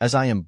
As I, em-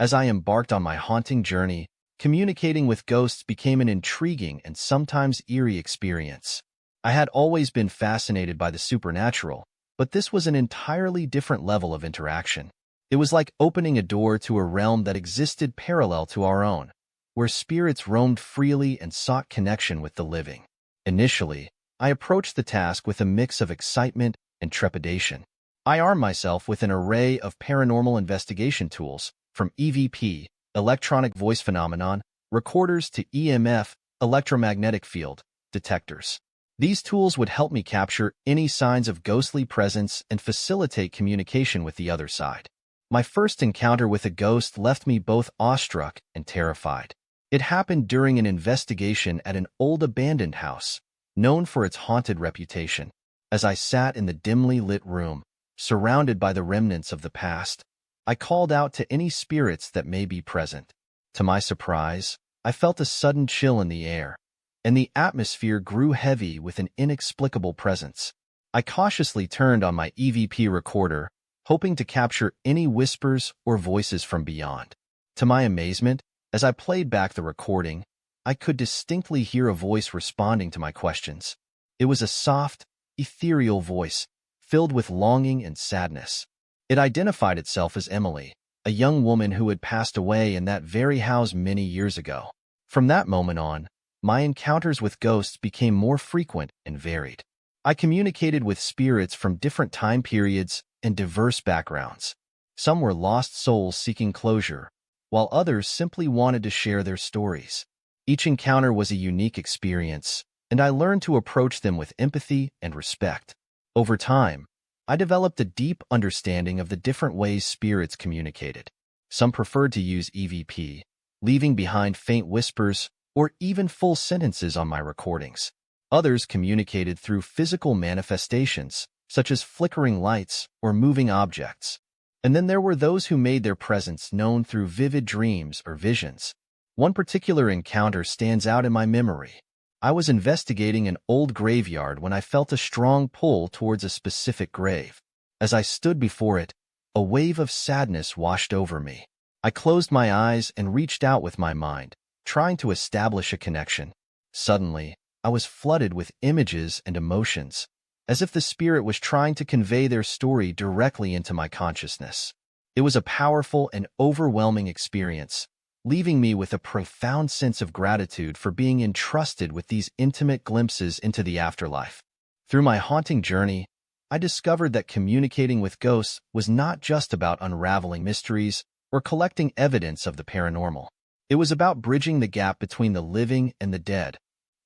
as I embarked on my haunting journey, communicating with ghosts became an intriguing and sometimes eerie experience. I had always been fascinated by the supernatural, but this was an entirely different level of interaction. It was like opening a door to a realm that existed parallel to our own, where spirits roamed freely and sought connection with the living. Initially, I approached the task with a mix of excitement and trepidation. I armed myself with an array of paranormal investigation tools, from EVP, electronic voice phenomenon, recorders to EMF, electromagnetic field, detectors. These tools would help me capture any signs of ghostly presence and facilitate communication with the other side. My first encounter with a ghost left me both awestruck and terrified. It happened during an investigation at an old abandoned house, known for its haunted reputation. As I sat in the dimly lit room, surrounded by the remnants of the past, I called out to any spirits that may be present. To my surprise, I felt a sudden chill in the air, and the atmosphere grew heavy with an inexplicable presence. I cautiously turned on my EVP recorder, hoping to capture any whispers or voices from beyond. To my amazement, as I played back the recording, I could distinctly hear a voice responding to my questions. It was a soft, ethereal voice, filled with longing and sadness. It identified itself as Emily, a young woman who had passed away in that very house many years ago. From that moment on, my encounters with ghosts became more frequent and varied. I communicated with spirits from different time periods and diverse backgrounds. Some were lost souls seeking closure, while others simply wanted to share their stories. Each encounter was a unique experience, and I learned to approach them with empathy and respect. Over time, I developed a deep understanding of the different ways spirits communicated. Some preferred to use EVP, leaving behind faint whispers or even full sentences on my recordings. Others communicated through physical manifestations, such as flickering lights or moving objects. And then there were those who made their presence known through vivid dreams or visions. One particular encounter stands out in my memory. I was investigating an old graveyard when I felt a strong pull towards a specific grave. As I stood before it, a wave of sadness washed over me. I closed my eyes and reached out with my mind, trying to establish a connection. Suddenly, I was flooded with images and emotions, as if the spirit was trying to convey their story directly into my consciousness. It was a powerful and overwhelming experience, leaving me with a profound sense of gratitude for being entrusted with these intimate glimpses into the afterlife. Through my haunting journey, I discovered that communicating with ghosts was not just about unraveling mysteries or collecting evidence of the paranormal. It was about bridging the gap between the living and the dead,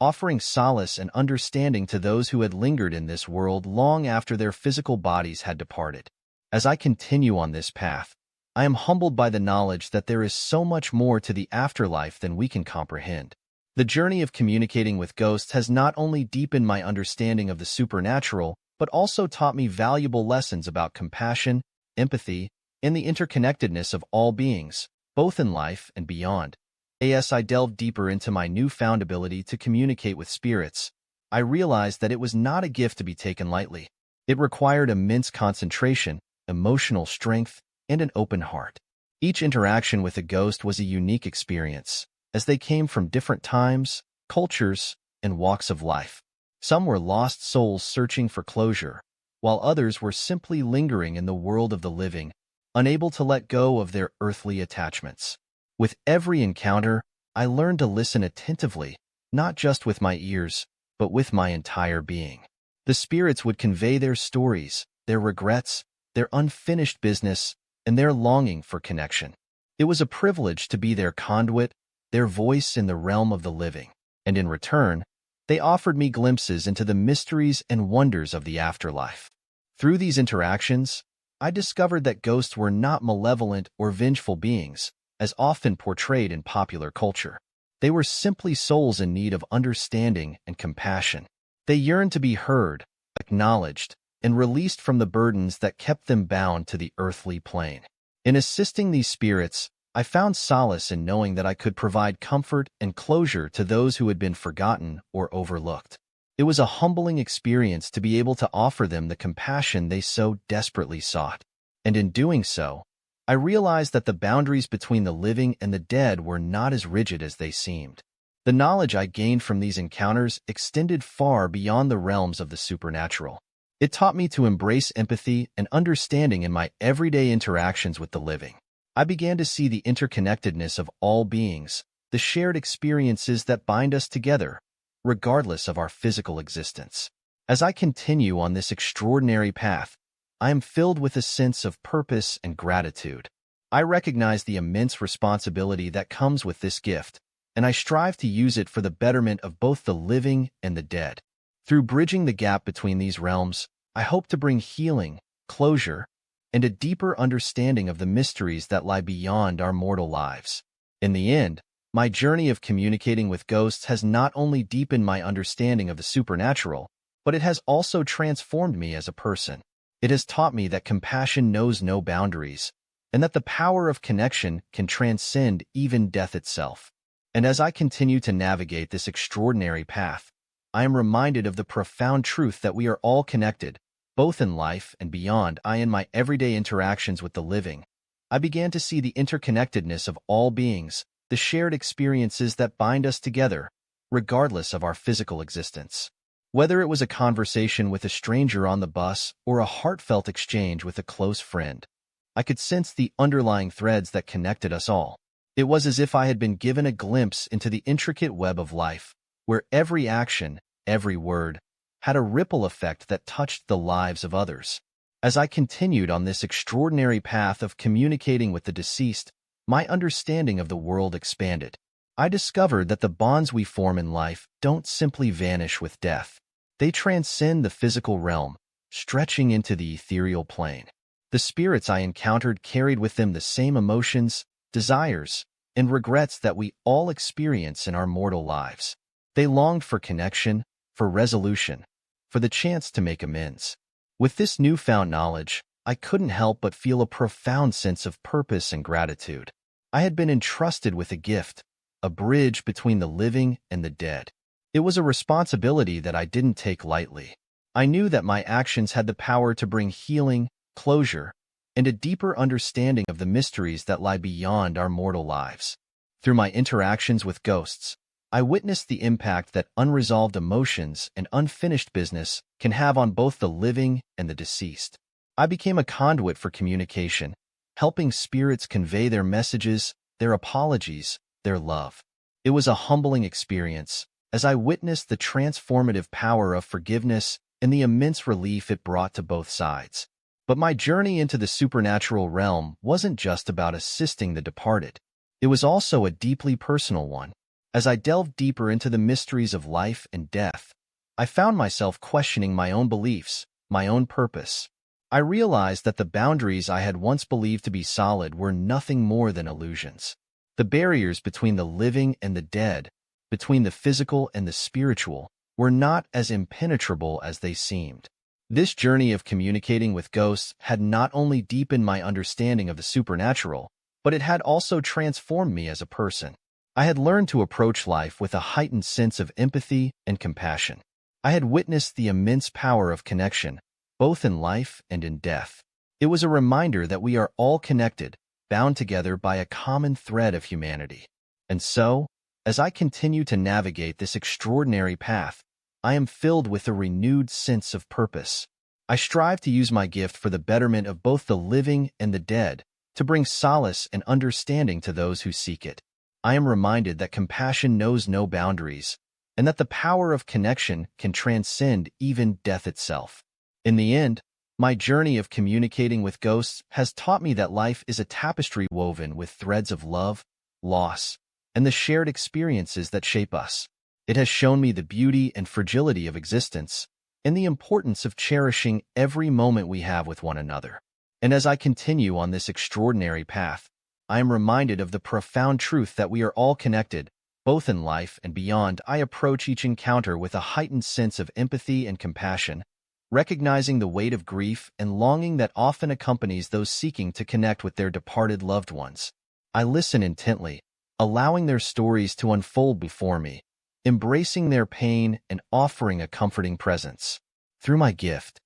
offering solace and understanding to those who had lingered in this world long after their physical bodies had departed. As I continue on this path, I am humbled by the knowledge that there is so much more to the afterlife than we can comprehend. The journey of communicating with ghosts has not only deepened my understanding of the supernatural, but also taught me valuable lessons about compassion, empathy, and the interconnectedness of all beings, both in life and beyond. As I delved deeper into my newfound ability to communicate with spirits, I realized that it was not a gift to be taken lightly. It required immense concentration, emotional strength, and an open heart. Each interaction with a ghost was a unique experience, as they came from different times, cultures, and walks of life. Some were lost souls searching for closure, while others were simply lingering in the world of the living, unable to let go of their earthly attachments. With every encounter, I learned to listen attentively, not just with my ears, but with my entire being. The spirits would convey their stories, their regrets, their unfinished business, and their longing for connection. It was a privilege to be their conduit, their voice in the realm of the living, and in return, they offered me glimpses into the mysteries and wonders of the afterlife. Through these interactions, I discovered that ghosts were not malevolent or vengeful beings, as often portrayed in popular culture. They were simply souls in need of understanding and compassion. They yearned to be heard, acknowledged, and released from the burdens that kept them bound to the earthly plane. In assisting these spirits, I found solace in knowing that I could provide comfort and closure to those who had been forgotten or overlooked. It was a humbling experience to be able to offer them the compassion they so desperately sought. And in doing so, I realized that the boundaries between the living and the dead were not as rigid as they seemed. The knowledge I gained from these encounters extended far beyond the realms of the supernatural. It taught me to embrace empathy and understanding in my everyday interactions with the living. I began to see the interconnectedness of all beings, the shared experiences that bind us together, regardless of our physical existence. As I continue on this extraordinary path, I am filled with a sense of purpose and gratitude. I recognize the immense responsibility that comes with this gift, and I strive to use it for the betterment of both the living and the dead. Through bridging the gap between these realms, I hope to bring healing, closure, and a deeper understanding of the mysteries that lie beyond our mortal lives. In the end, my journey of communicating with ghosts has not only deepened my understanding of the supernatural, but it has also transformed me as a person. It has taught me that compassion knows no boundaries, and that the power of connection can transcend even death itself. And as I continue to navigate this extraordinary path, I am reminded of the profound truth that we are all connected, both in life and beyond. In my everyday interactions with the living, I began to see the interconnectedness of all beings, the shared experiences that bind us together, regardless of our physical existence. Whether it was a conversation with a stranger on the bus or a heartfelt exchange with a close friend, I could sense the underlying threads that connected us all. It was as if I had been given a glimpse into the intricate web of life, where every action, every word, had a ripple effect that touched the lives of others. As I continued on this extraordinary path of communicating with the deceased, my understanding of the world expanded. I discovered that the bonds we form in life don't simply vanish with death. They transcend the physical realm, stretching into the ethereal plane. The spirits I encountered carried with them the same emotions, desires, and regrets that we all experience in our mortal lives. They longed for connection, for resolution, for the chance to make amends. With this newfound knowledge, I couldn't help but feel a profound sense of purpose and gratitude. I had been entrusted with a gift, a bridge between the living and the dead. It was a responsibility that I didn't take lightly. I knew that my actions had the power to bring healing, closure, and a deeper understanding of the mysteries that lie beyond our mortal lives. Through my interactions with ghosts, I witnessed the impact that unresolved emotions and unfinished business can have on both the living and the deceased. I became a conduit for communication, helping spirits convey their messages, their apologies, their love. It was a humbling experience, as I witnessed the transformative power of forgiveness and the immense relief it brought to both sides. But my journey into the supernatural realm wasn't just about assisting the departed. It was also a deeply personal one. As I delved deeper into the mysteries of life and death, I found myself questioning my own beliefs, my own purpose. I realized that the boundaries I had once believed to be solid were nothing more than illusions. The barriers between the living and the dead, between the physical and the spiritual, were not as impenetrable as they seemed. This journey of communicating with ghosts had not only deepened my understanding of the supernatural, but it had also transformed me as a person. I had learned to approach life with a heightened sense of empathy and compassion. I had witnessed the immense power of connection, both in life and in death. It was a reminder that we are all connected, bound together by a common thread of humanity. And so, as I continue to navigate this extraordinary path, I am filled with a renewed sense of purpose. I strive to use my gift for the betterment of both the living and the dead, to bring solace and understanding to those who seek it. I am reminded that compassion knows no boundaries, and that the power of connection can transcend even death itself. In the end, my journey of communicating with ghosts has taught me that life is a tapestry woven with threads of love, loss, and the shared experiences that shape us. It has shown me the beauty and fragility of existence, and the importance of cherishing every moment we have with one another. And as I continue on this extraordinary path, I am reminded of the profound truth that we are all connected, both in life and beyond. I approach each encounter with a heightened sense of empathy and compassion, recognizing the weight of grief and longing that often accompanies those seeking to connect with their departed loved ones. I listen intently, allowing their stories to unfold before me, embracing their pain and offering a comforting presence. Through my gift,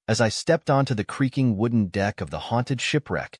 as I stepped onto the creaking wooden deck of the haunted shipwreck,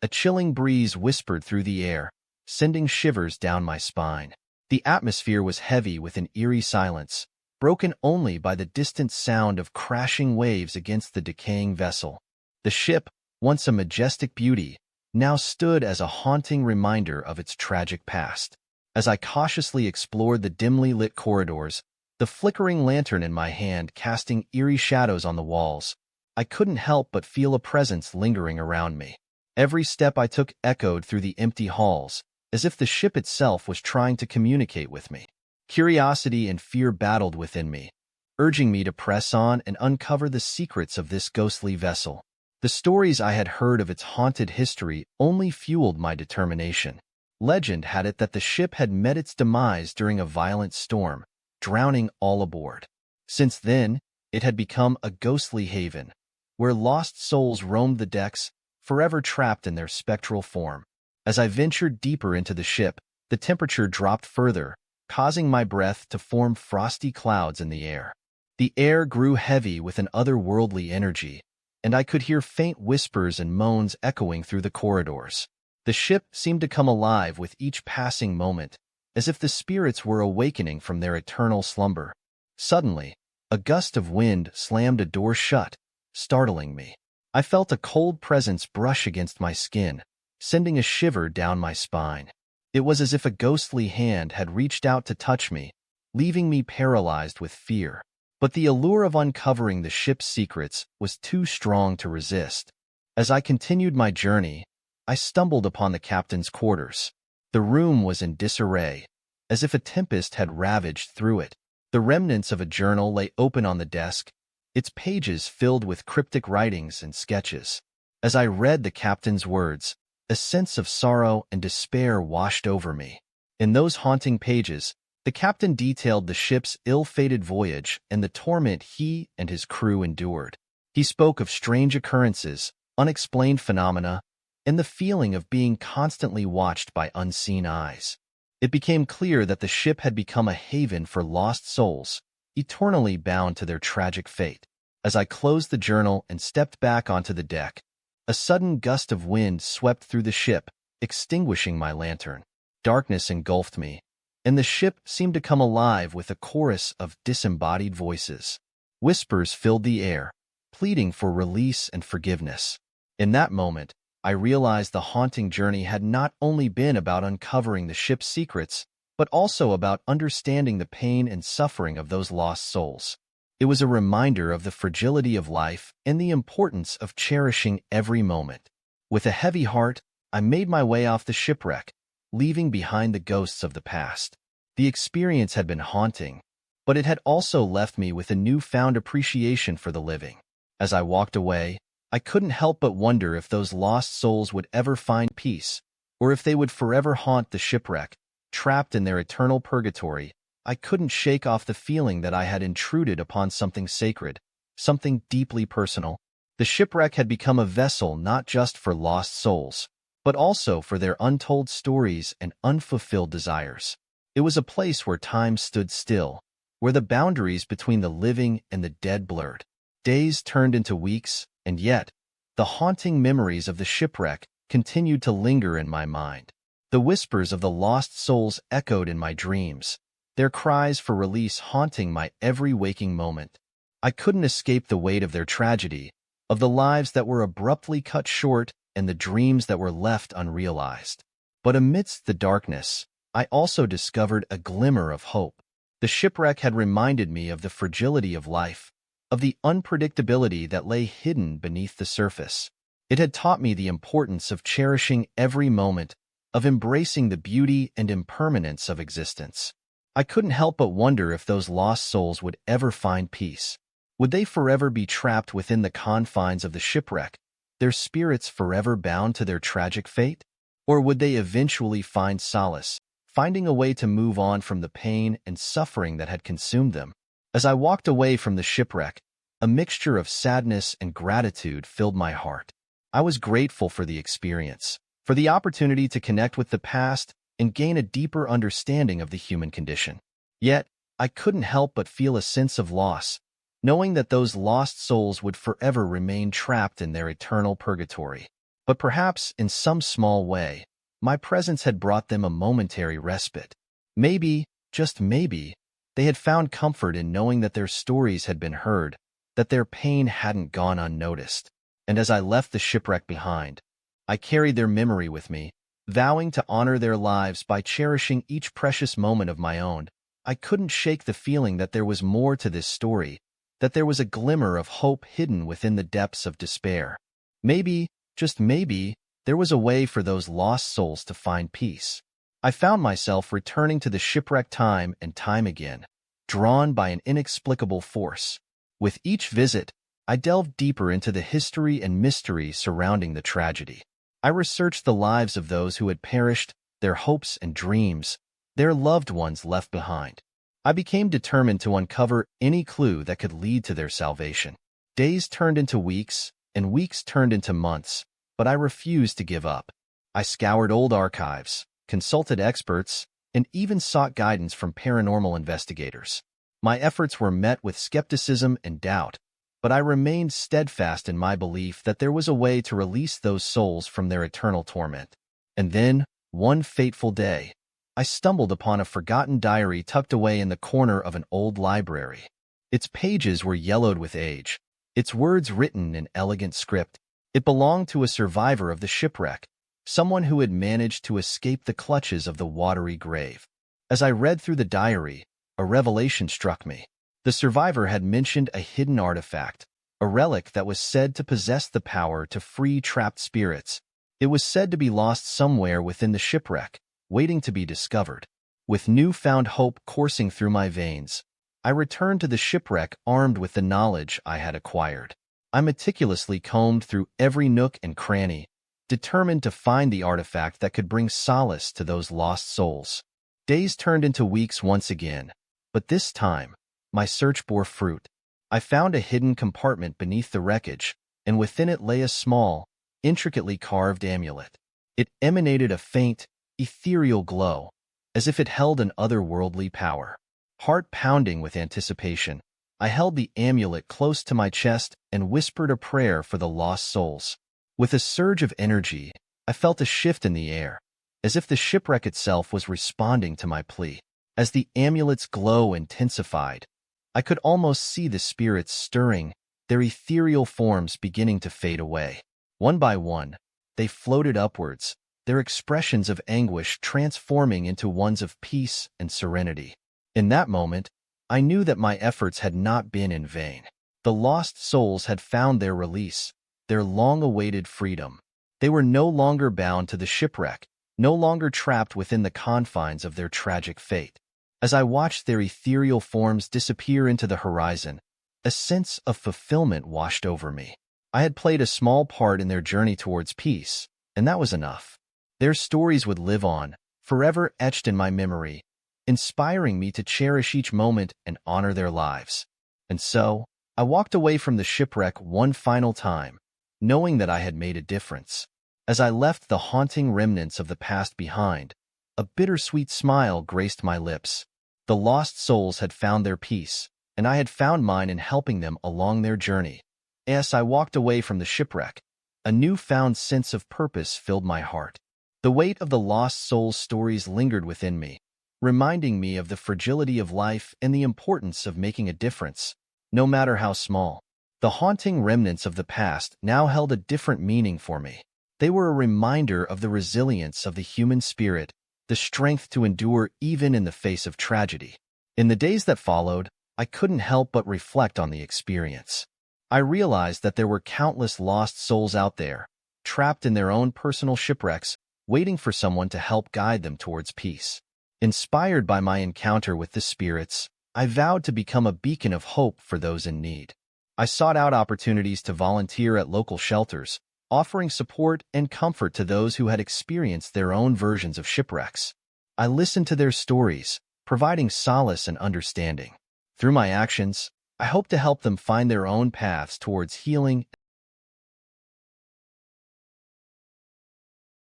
A chilling breeze whispered through the air, sending shivers down my spine. The atmosphere was heavy with an eerie silence, broken only by the distant sound of crashing waves against the decaying vessel. The ship, once a majestic beauty, now stood as a haunting reminder of its tragic past. As I cautiously explored the dimly lit corridors, the flickering lantern in my hand casting eerie shadows on the walls, I couldn't help but feel a presence lingering around me. Every step I took echoed through the empty halls, as if the ship itself was trying to communicate with me. Curiosity and fear battled within me, urging me to press on and uncover the secrets of this ghostly vessel. The stories I had heard of its haunted history only fueled my determination. Legend had it that the ship had met its demise during a violent storm, drowning all aboard. Since then, it had become a ghostly haven, where lost souls roamed the decks, forever trapped in their spectral form. As I ventured deeper into the ship, the temperature dropped further, causing my breath to form frosty clouds in the air. The air grew heavy with an otherworldly energy, and I could hear faint whispers and moans echoing through the corridors. The ship seemed to come alive with each passing moment, as if the spirits were awakening from their eternal slumber. Suddenly, a gust of wind slammed a door shut, startling me. I felt a cold presence brush against my skin, sending a shiver down my spine. It was as if a ghostly hand had reached out to touch me, leaving me paralyzed with fear. But the allure of uncovering the ship's secrets was too strong to resist. As I continued my journey, I stumbled upon the captain's quarters. The room was in disarray, as if a tempest had ravaged through it. The remnants of a journal lay open on the desk, its pages filled with cryptic writings and sketches. As I read the captain's words, a sense of sorrow and despair washed over me. In those haunting pages, the captain detailed the ship's ill-fated voyage and the torment he and his crew endured. He spoke of strange occurrences, unexplained phenomena, and the feeling of being constantly watched by unseen eyes. It became clear that the ship had become a haven for lost souls, eternally bound to their tragic fate. As I closed the journal and stepped back onto the deck, a sudden gust of wind swept through the ship, extinguishing my lantern. Darkness engulfed me, and the ship seemed to come alive with a chorus of disembodied voices. Whispers filled the air, pleading for release and forgiveness. In that moment, I realized the haunting journey had not only been about uncovering the ship's secrets, but also about understanding the pain and suffering of those lost souls. It was a reminder of the fragility of life and the importance of cherishing every moment. With a heavy heart, I made my way off the shipwreck, leaving behind the ghosts of the past. The experience had been haunting, but it had also left me with a newfound appreciation for the living. As I walked away, I couldn't help but wonder if those lost souls would ever find peace, or if they would forever haunt the shipwreck, trapped in their eternal purgatory. I couldn't shake off the feeling that I had intruded upon something sacred, something deeply personal. The shipwreck had become a vessel not just for lost souls, but also for their untold stories and unfulfilled desires. It was a place where time stood still, where the boundaries between the living and the dead blurred. Days turned into weeks, and yet, the haunting memories of the shipwreck continued to linger in my mind. The whispers of the lost souls echoed in my dreams, their cries for release haunting my every waking moment. I couldn't escape the weight of their tragedy, of the lives that were abruptly cut short and the dreams that were left unrealized. But amidst the darkness, I also discovered a glimmer of hope. The shipwreck had reminded me of the fragility of life, of the unpredictability that lay hidden beneath the surface. It had taught me the importance of cherishing every moment, of embracing the beauty and impermanence of existence. I couldn't help but wonder if those lost souls would ever find peace. Would they forever be trapped within the confines of the shipwreck, their spirits forever bound to their tragic fate? Or would they eventually find solace, finding a way to move on from the pain and suffering that had consumed them? As I walked away from the shipwreck, a mixture of sadness and gratitude filled my heart. I was grateful for the experience, for the opportunity to connect with the past and gain a deeper understanding of the human condition. Yet, I couldn't help but feel a sense of loss, knowing that those lost souls would forever remain trapped in their eternal purgatory. But perhaps, in some small way, my presence had brought them a momentary respite. Maybe, just maybe, they had found comfort in knowing that their stories had been heard, that their pain hadn't gone unnoticed. And as I left the shipwreck behind, I carried their memory with me, vowing to honor their lives by cherishing each precious moment of my own. I couldn't shake the feeling that there was more to this story, that there was a glimmer of hope hidden within the depths of despair. Maybe, just maybe, there was a way for those lost souls to find peace. I found myself returning to the shipwreck time and time again, drawn by an inexplicable force. With each visit, I delved deeper into the history and mystery surrounding the tragedy. I researched the lives of those who had perished, their hopes and dreams, their loved ones left behind. I became determined to uncover any clue that could lead to their salvation. Days turned into weeks, and weeks turned into months, but I refused to give up. I scoured old archives, consulted experts, and even sought guidance from paranormal investigators. My efforts were met with skepticism and doubt, but I remained steadfast in my belief that there was a way to release those souls from their eternal torment. And then, one fateful day, I stumbled upon a forgotten diary tucked away in the corner of an old library. Its pages were yellowed with age, its words written in elegant script. It belonged to a survivor of the shipwreck, someone who had managed to escape the clutches of the watery grave. As I read through the diary, a revelation struck me. The survivor had mentioned a hidden artifact, a relic that was said to possess the power to free trapped spirits. It was said to be lost somewhere within the shipwreck, waiting to be discovered. With newfound hope coursing through my veins, I returned to the shipwreck armed with the knowledge I had acquired. I meticulously combed through every nook and cranny, determined to find the artifact that could bring solace to those lost souls. Days turned into weeks once again, but this time, my search bore fruit. I found a hidden compartment beneath the wreckage, and within it lay a small, intricately carved amulet. It emanated a faint, ethereal glow, as if it held an otherworldly power. Heart pounding with anticipation, I held the amulet close to my chest and whispered a prayer for the lost souls. With a surge of energy, I felt a shift in the air, as if the shipwreck itself was responding to my plea. As the amulet's glow intensified, I could almost see the spirits stirring, their ethereal forms beginning to fade away. One by one, they floated upwards, their expressions of anguish transforming into ones of peace and serenity. In that moment, I knew that my efforts had not been in vain. The lost souls had found their release, their long-awaited freedom. They were no longer bound to the shipwreck, no longer trapped within the confines of their tragic fate. As I watched their ethereal forms disappear into the horizon, a sense of fulfillment washed over me. I had played a small part in their journey towards peace, and that was enough. Their stories would live on, forever etched in my memory, inspiring me to cherish each moment and honor their lives. And so, I walked away from the shipwreck one final time, knowing that I had made a difference. As I left the haunting remnants of the past behind, a bittersweet smile graced my lips. The lost souls had found their peace, and I had found mine in helping them along their journey. As I walked away from the shipwreck, a newfound sense of purpose filled my heart. The weight of the lost souls' stories lingered within me, reminding me of the fragility of life and the importance of making a difference, no matter how small. The haunting remnants of the past now held a different meaning for me. They were a reminder of the resilience of the human spirit, the strength to endure even in the face of tragedy. In the days that followed, I couldn't help but reflect on the experience. I realized that there were countless lost souls out there, trapped in their own personal shipwrecks, waiting for someone to help guide them towards peace. Inspired by my encounter with the spirits, I vowed to become a beacon of hope for those in need. I sought out opportunities to volunteer at local shelters, offering support and comfort to those who had experienced their own versions of shipwrecks. I listened to their stories, providing solace and understanding. Through my actions, I hope to help them find their own paths towards healing